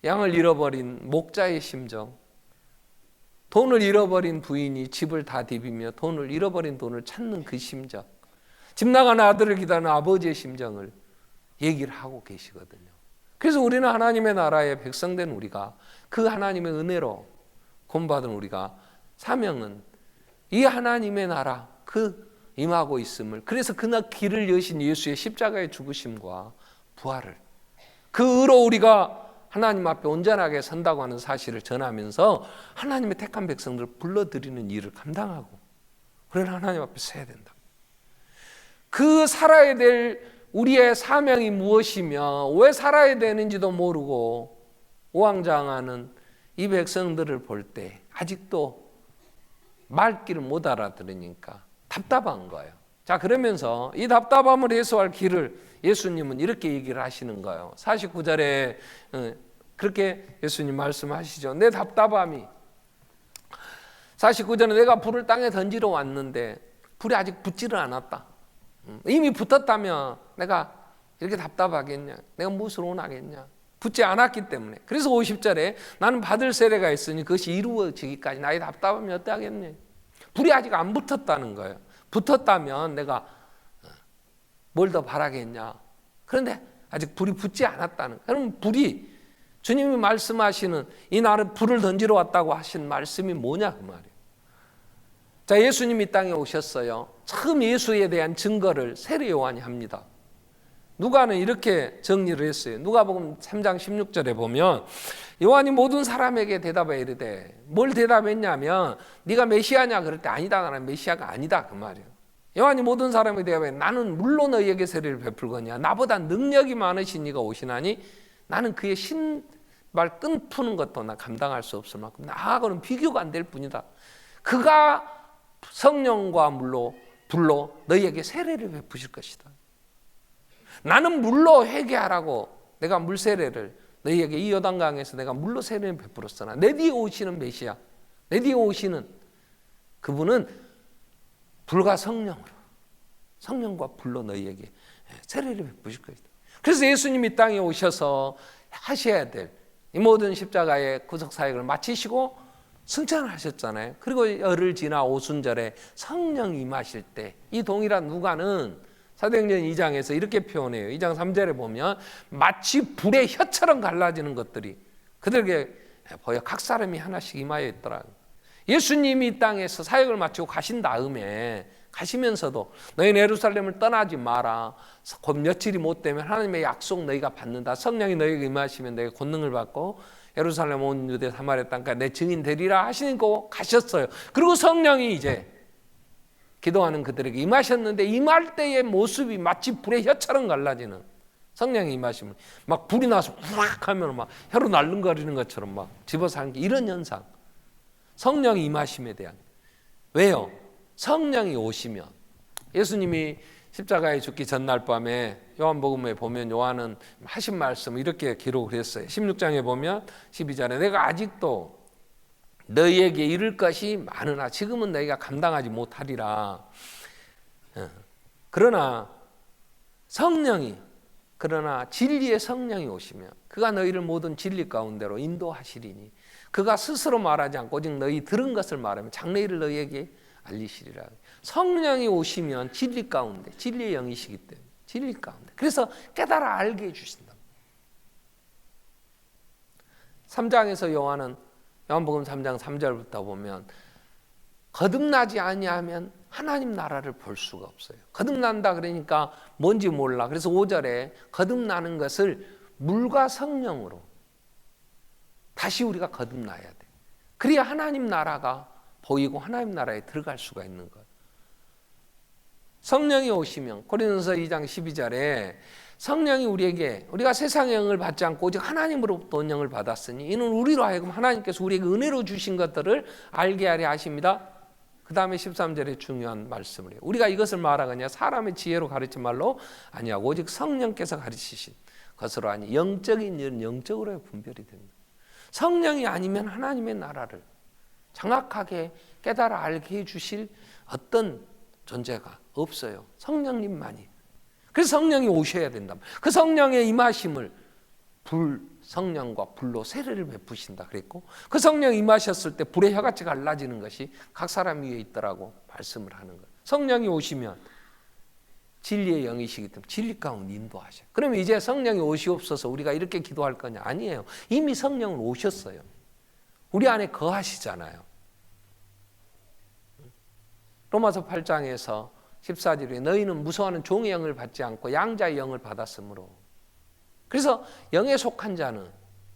[SPEAKER 1] 양을 잃어버린 목자의 심정, 돈을 잃어버린 부인이 집을 다 디비며 잃어버린 돈을 찾는 그 심정, 집 나간 아들을 기다리는 아버지의 심정을 얘기를 하고 계시거든요. 그래서 우리는 하나님의 나라의 백성된 우리가, 그 하나님의 은혜로 구원받은 우리가 사명은 이 하나님의 나라 그 임하고 있음을, 그래서 그날 길을 여신 예수의 십자가의 죽으심과 부활을, 그 의로 우리가 하나님 앞에 온전하게 선다고 하는 사실을 전하면서 하나님의 택한 백성들을 불러들이는 일을 감당하고, 그러나 하나님 앞에 서야 된다. 그 살아야 될 우리의 사명이 무엇이며 왜 살아야 되는지도 모르고 우왕좌왕하는 이 백성들을 볼 때 아직도 말귀를 못 알아들으니까 답답한 거예요. 자, 그러면서 이 답답함을 해소할 길을 예수님은 이렇게 얘기를 하시는 거예요. 49절에 그렇게 예수님 말씀하시죠. 내 답답함이, 49절에 내가 불을 땅에 던지러 왔는데 불이 아직 붙지를 않았다. 이미 붙었다면 내가 이렇게 답답하겠냐? 내가 무엇을 원하겠냐? 붙지 않았기 때문에. 그래서 50절에 나는 받을 세례가 있으니 그것이 이루어지기까지 나의 답답함이 어떠하겠니? 불이 아직 안 붙었다는 거예요. 붙었다면 내가 뭘 더 바라겠냐? 그런데 아직 불이 붙지 않았다는 거예요. 그럼 불이, 주님이 말씀하시는 이 나를 불을 던지러 왔다고 하신 말씀이 뭐냐 그 말이에요. 자, 예수님이 땅에 오셨어요. 처음 예수에 대한 증거를 세례 요한이 합니다. 누가는 이렇게 정리를 했어요. 누가복음 3장 16절에 보면 요한이 모든 사람에게 대답해 이르되, 뭘 대답했냐면 네가 메시아냐 그럴 때 아니다, 나는 메시아가 아니다 그 말이에요. 요한이 모든 사람에게 대답해 나는 물로 너희에게 세례를 베풀거니와 나보다 능력이 많으신 이가 오시나니 나는 그의 신발 끈 푸는 것도 나 감당할 수 없을 만큼 나하고는 비교가 안 될 뿐이다. 그가 성령과 불로 너희에게 세례를 베푸실 것이다. 나는 물로 회개하라고 내가 물 세례를 너희에게 이 요단강에서 내가 물로 세례를 베풀었으나 내 뒤에 오시는 메시아, 내 뒤에 오시는 그분은 불과 성령과 불로 너희에게 세례를 베푸실 것이다. 그래서 예수님이 땅에 오셔서 하셔야 될 이 모든 십자가의 구속 사역을 마치시고 승천을 하셨잖아요. 그리고 열흘 지나 오순절에 성령이 임하실 때 이 동일한 누가는 사도행전 2장에서 이렇게 표현해요. 2장 3절에 보면 마치 불의 혀처럼 갈라지는 것들이 그들에게 보여 각 사람이 하나씩 임하여 있더라. 예수님이 이 땅에서 사역을 마치고 가신 다음에 가시면서도 너희는 예루살렘을 떠나지 마라. 곧 며칠이 못 되면 하나님의 약속 너희가 받는다. 성령이 너희에게 임하시면 너희가 권능을 받고 예루살렘 온 유대 사마리아 땅까지 내 증인 되리라 하시고 가셨어요. 그리고 성령이 이제 기도하는 그들에게 임하셨는데 임할 때의 모습이 마치 불의 혀처럼 갈라지는, 성령이 임하시면 막 불이 나서 우악 하면 막 혀로 날름거리는 것처럼 막 집어서 하는 게 이런 현상. 성령이 임하심에 대한. 왜요? 성령이 오시면 예수님이 십자가에 죽기 전날 밤에 요한복음에 보면 요한은 하신 말씀 이렇게 기록을 했어요. 16장에 보면 12절에 내가 아직도 너희에게 이룰 것이 많으나 지금은 너희가 감당하지 못하리라. 그러나 진리의 성령이 오시면 그가 너희를 모든 진리 가운데로 인도하시리니 그가 스스로 말하지 않고 오직 너희 들은 것을 말하면 장래일을 너희에게 알리시리라. 성령이 오시면 진리 가운데, 진리의 영이시기 때문에 진리 가운데, 그래서 깨달아 알게 해주신다. 3장에서 요한복음 3장 3절부터 보면 거듭나지 아니하면 하나님 나라를 볼 수가 없어요. 거듭난다 그러니까 뭔지 몰라. 그래서 5절에 거듭나는 것을 물과 성령으로 다시 우리가 거듭나야 돼. 그래야 하나님 나라가 보이고 하나님 나라에 들어갈 수가 있는 거예요. 성령이 오시면 고린도서 2장 12절에 성령이 우리가 세상의 영을 받지 않고 오직 하나님으로부터 영을 받았으니 이는 우리로 하여금 하나님께서 우리에게 은혜로 주신 것들을 알게 하려 하십니다. 그 다음에 13절에 중요한 말씀을 해요. 우리가 이것을 말하거냐 사람의 지혜로 가르치 말로 아니하고 오직 성령께서 가르치신 것으로 하니 영적인 일은 영적으로 분별이 됩니다. 성령이 아니면 하나님의 나라를 정확하게 깨달아 알게 해주실 어떤 존재가 없어요. 성령님만이. 그래서 성령이 오셔야 된다. 그 성령의 임하심을 성령과 불로 세례를 베푸신다 그랬고, 그 성령이 임하셨을 때 불의 혀같이 갈라지는 것이 각 사람 위에 있더라고 말씀을 하는 거예요. 성령이 오시면 진리의 영이시기 때문에 진리 가운데 인도하셔요. 그러면 이제 성령이 오시옵소서 우리가 이렇게 기도할 거냐? 아니에요. 이미 성령은 오셨어요. 우리 안에 거하시잖아요. 로마서 8장에서 14절에 너희는 무서워하는 종의 영을 받지 않고 양자의 영을 받았으므로. 그래서 영에 속한 자는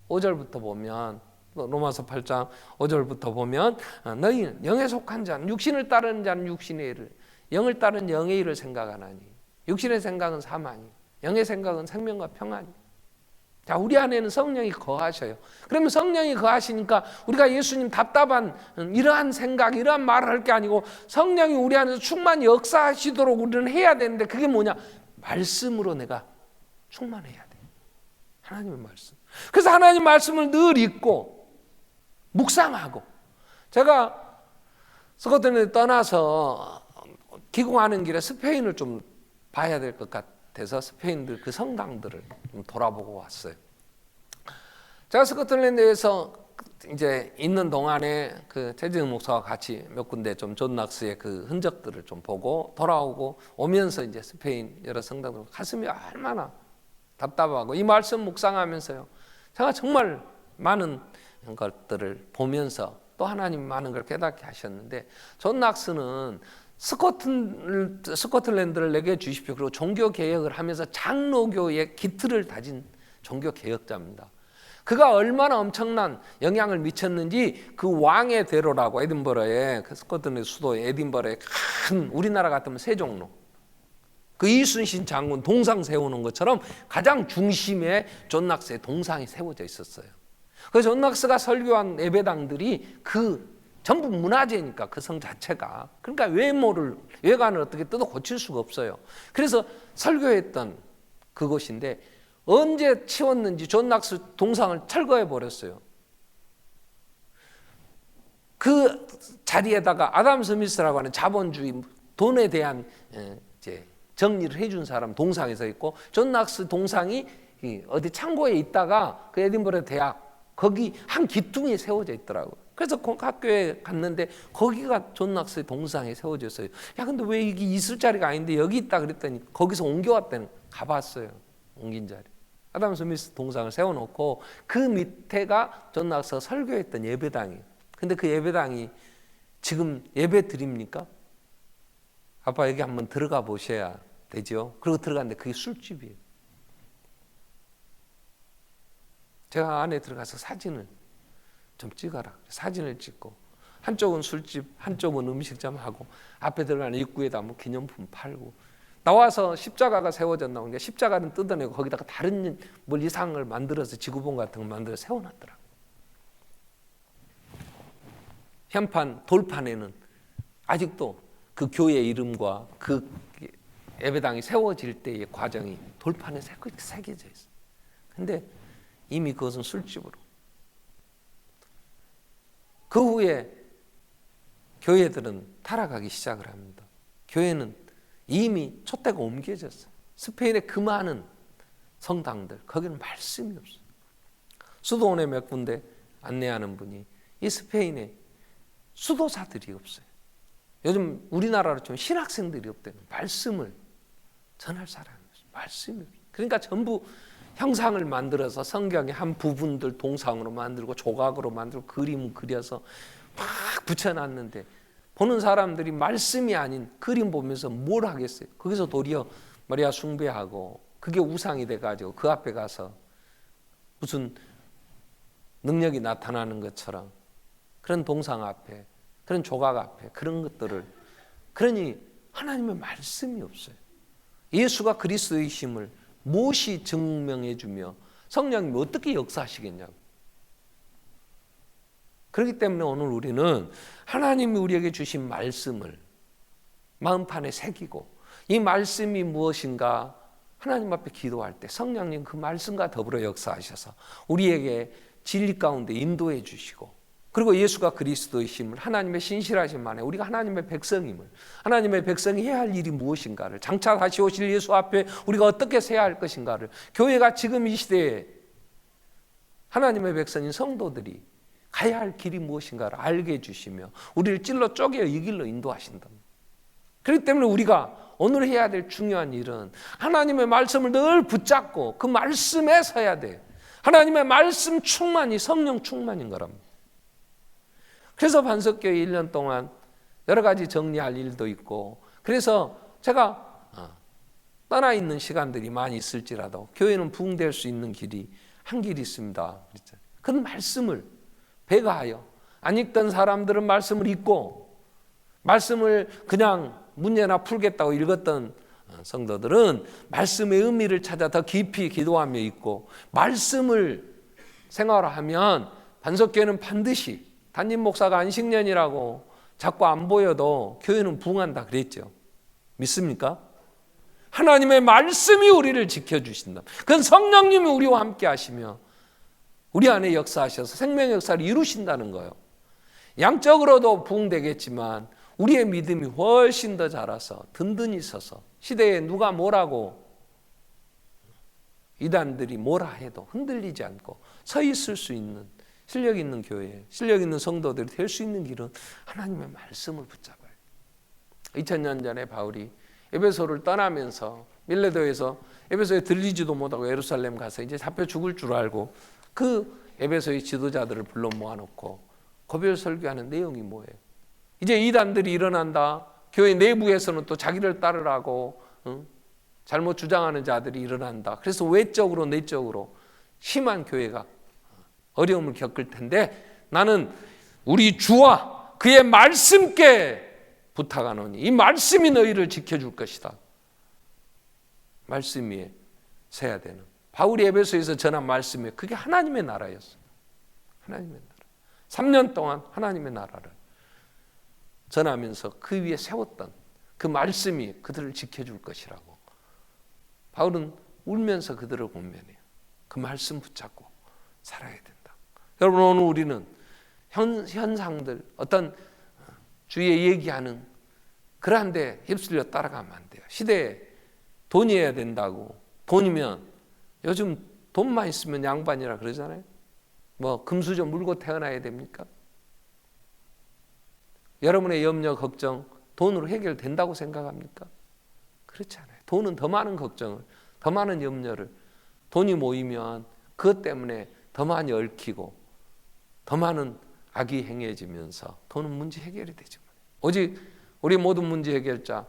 [SPEAKER 1] 5절부터 보면 로마서 8장 5절부터 보면 너희는 영에 속한 자는 육신을 따르는 자는 육신의 일을 영을 따르는 영의 일을 생각하나니 육신의 생각은 사망이 영의 생각은 생명과 평안이. 자, 우리 안에는 성령이 거하셔요. 그러면 성령이 거하시니까 우리가 예수님 답답한 이러한 생각, 이러한 말을 할 게 아니고 성령이 우리 안에서 충만히 역사하시도록 우리는 해야 되는데 그게 뭐냐? 말씀으로 내가 충만해야 돼. 하나님의 말씀. 그래서 하나님 말씀을 늘 읽고 묵상하고. 제가 스코틀랜드 떠나서 귀국하는 길에 스페인을 좀 봐야 될 것 같아서 스페인들 그 성당들을 좀 돌아보고 왔어요. 제가 스코틀랜드에서 이제 있는 동안에 그 최진흥 목사와 같이 몇 군데 좀 존 낙스의 그 흔적들을 좀 보고 돌아오고 오면서 이제 스페인 여러 성당들 가슴이 얼마나 답답하고 이 말씀 묵상하면서요. 제가 정말 많은 것들을 보면서 또 하나님 많은 걸 깨닫게 하셨는데 존 낙스는 스코틀랜드를 내게 주십시오. 그리고 종교 개혁을 하면서 장로교의 기틀을 다진 종교 개혁자입니다. 그가 얼마나 엄청난 영향을 미쳤는지 그 왕의 대로라고 에딘버러에 그 스코틀랜드 수도의 에딘버러에 큰 우리나라 같으면 세종로 그 이순신 장군 동상 세우는 것처럼 가장 중심에 존 낙스의 동상이 세워져 있었어요. 그래서 존 낙스가 설교한 예배당들이 그 전부 문화재니까 그 성 자체가. 그러니까 외관을 어떻게 뜯어 고칠 수가 없어요. 그래서 설교했던 그곳인데 언제 치웠는지 존 낙스 동상을 철거해 버렸어요. 그 자리에다가 아담 스미스라고 하는 자본주의 돈에 대한 이제 정리를 해준 사람 동상이 서 있고 존 낙스 동상이 어디 창고에 있다가 그 에딘버러 대학 거기 한 기둥에 세워져 있더라고요. 그래서 그 학교에 갔는데 거기가 존 낙스의 동상이 세워져 있어요. 야, 근데 왜 이게 있을 자리가 아닌데 여기 있다 그랬더니 거기서 옮겨왔다는 가봤어요. 옮긴 자리. 아담 스미스 동상을 세워놓고 그 밑에가 존 낙스가 설교했던 예배당이에요. 근데 그 예배당이 지금 예배 드립니까? 아빠 여기 한번 들어가 보셔야 되죠. 그리고 들어갔는데 그게 술집이에요. 제가 안에 들어가서 사진을 좀 찍어라. 사진을 찍고 한쪽은 술집, 한쪽은 음식점 하고 앞에 들어가는 입구에다 뭐 기념품 팔고 나와서 십자가가 세워졌나 보니까 십자가는 뜯어내고 거기다가 다른 뭘 이상을 만들어서 지구본 같은 걸 만들어서 세워놨더라. 현판 돌판에는 아직도 그 교회 이름과 그 예배당이 세워질 때의 과정이 돌판에 새겨져 있어요. 근데 이미 그것은 술집으로. 그 후에 교회들은 타락하기 시작을 합니다. 교회는 이미 촛대가 옮겨졌어요. 스페인의 그 많은 성당들, 거기는 말씀이 없어요. 수도원에 몇 군데 안내하는 분이 이 스페인에 수도사들이 없어요. 요즘 우리나라로 좀 신학생들이 없대요. 말씀을 전할 사람이 없어요. 말씀이 없어요. 그러니까 전부 형상을 만들어서 성경의 한 부분들 동상으로 만들고 조각으로 만들고 그림 그려서 막 붙여놨는데 보는 사람들이 말씀이 아닌 그림 보면서 뭘 하겠어요? 거기서 도리어 마리아 숭배하고 그게 우상이 돼가지고 그 앞에 가서 무슨 능력이 나타나는 것처럼 그런 동상 앞에 그런 조각 앞에 그런 것들을, 그러니 하나님의 말씀이 없어요. 예수가 그리스도이심을 무엇이 증명해 주며 성령님이 어떻게 역사하시겠냐고. 그렇기 때문에 오늘 우리는 하나님이 우리에게 주신 말씀을 마음판에 새기고 이 말씀이 무엇인가 하나님 앞에 기도할 때 성령님 그 말씀과 더불어 역사하셔서 우리에게 진리 가운데 인도해 주시고, 그리고 예수가 그리스도이심을, 하나님의 신실하심 안에 우리가 하나님의 백성임을, 하나님의 백성이 해야 할 일이 무엇인가를, 장차 다시 오실 예수 앞에 우리가 어떻게 서야 할 것인가를, 교회가 지금 이 시대에 하나님의 백성인 성도들이 가야 할 길이 무엇인가를 알게 해주시며 우리를 찔러 쪼개 이 길로 인도하신다. 그렇기 때문에 우리가 오늘 해야 될 중요한 일은 하나님의 말씀을 늘 붙잡고 그 말씀에 서야 돼요. 하나님의 말씀 충만이 성령 충만인 거랍니다. 그래서 반석교회 1년 동안 여러 가지 정리할 일도 있고, 그래서 제가 떠나 있는 시간들이 많이 있을지라도 교회는 부흥될 수 있는 길이 한 길이 있습니다. 그 말씀을 배가하여 안 읽던 사람들은 말씀을 읽고, 말씀을 그냥 문제나 풀겠다고 읽었던 성도들은 말씀의 의미를 찾아 더 깊이 기도하며 읽고, 말씀을 생활하면 반석교회는 반드시, 담임 목사가 안식년이라고 자꾸 안 보여도 교회는 부흥한다 그랬죠. 믿습니까? 하나님의 말씀이 우리를 지켜주신다. 그건 성령님이 우리와 함께 하시며 우리 안에 역사하셔서 생명의 역사를 이루신다는 거예요. 양적으로도 부흥되겠지만 우리의 믿음이 훨씬 더 자라서 든든히 서서 시대에 누가 뭐라고 이단들이 뭐라 해도 흔들리지 않고 서 있을 수 있는 실력 있는 교회, 실력 있는 성도들이 될 수 있는 길은 하나님의 말씀을 붙잡아요. 2000년 전에 바울이 에베소를 떠나면서 밀레도에서 에베소에 들리지도 못하고 예루살렘 가서 이제 잡혀 죽을 줄 알고 그 에베소의 지도자들을 불러 모아놓고 고별 설교하는 내용이 뭐예요? 이제 이단들이 일어난다. 교회 내부에서는 또 자기를 따르라고 잘못 주장하는 자들이 일어난다. 그래서 외적으로 내적으로 심한 교회가 어려움을 겪을 텐데 나는 우리 주와 그의 말씀께 부탁하노니 이 말씀이 너희를 지켜줄 것이다. 말씀 위에 서야 되는, 바울이 에베소에서 전한 말씀이 그게 하나님의 나라였어요. 하나님의 나라. 3년 동안 하나님의 나라를 전하면서 그 위에 세웠던 그 말씀이 그들을 지켜줄 것이라고 바울은 울면서 그들을 권면해요. 그 말씀 붙잡고 살아야 된다. 여러분, 오늘 우리는 현상들, 어떤 주위에 얘기하는 그러한 데 휩쓸려 따라가면 안 돼요. 시대에 돈이어야 된다고, 돈이면 요즘 돈만 있으면 양반이라 그러잖아요. 뭐 금수저 물고 태어나야 됩니까? 여러분의 염려, 걱정 돈으로 해결된다고 생각합니까? 그렇지 않아요. 돈은 더 많은 걱정을, 더 많은 염려를, 돈이 모이면 그것 때문에 더 많이 얽히고 더 많은 악이 행해지면서 돈은 문제 해결이 되죠. 오직 우리 모든 문제 해결자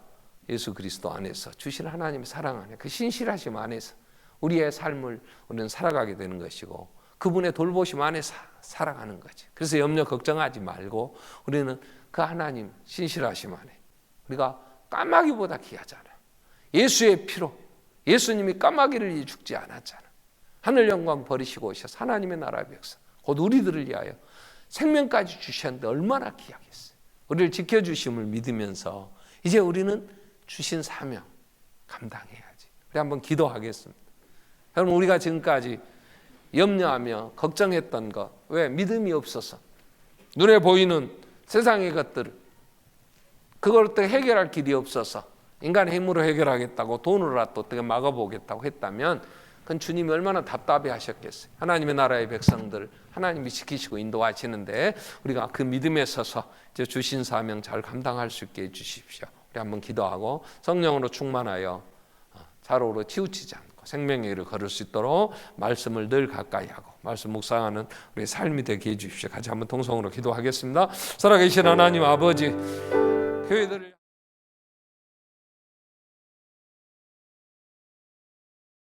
[SPEAKER 1] 예수 그리스도 안에서 주신 하나님의 사랑 안에 그 신실하심 안에서 우리의 삶을 우리는 살아가게 되는 것이고 그분의 돌보심 안에 살아가는 거지. 그래서 염려 걱정하지 말고 우리는 그 하나님 신실하심 안에, 우리가 까마귀보다 귀하잖아요. 예수의 피로 예수님이 까마귀를 죽지 않았잖아. 하늘 영광 버리시고 오셔서 하나님의 나라의 백성 곧 우리들을 위하여 생명까지 주셨는데 얼마나 귀하겠어요. 우리를 지켜주심을 믿으면서 이제 우리는 주신 사명, 감당해야지. 우리 한번 기도하겠습니다. 여러분, 우리가 지금까지 염려하며 걱정했던 것, 왜? 믿음이 없어서 눈에 보이는 세상의 것들을 그걸 어떻게 해결할 길이 없어서 인간의 힘으로 해결하겠다고 돈으로라도 어떻게 막아보겠다고 했다면 그건 주님이 얼마나 답답해 하셨겠어요. 하나님의 나라의 백성들 하나님이 지키시고 인도하시는데 우리가 그 믿음에 서서 이제 주신 사명 잘 감당할 수 있게 해주십시오. 우리 한번 기도하고 성령으로 충만하여 좌로우로 치우치지 않고 생명의 길을 걸을 수 있도록 말씀을 늘 가까이 하고 말씀 묵상하는 우리 삶이 되게 해주십시오. 같이 한번 통성으로 기도하겠습니다. 살아계신 하나님 아버지, 교회들을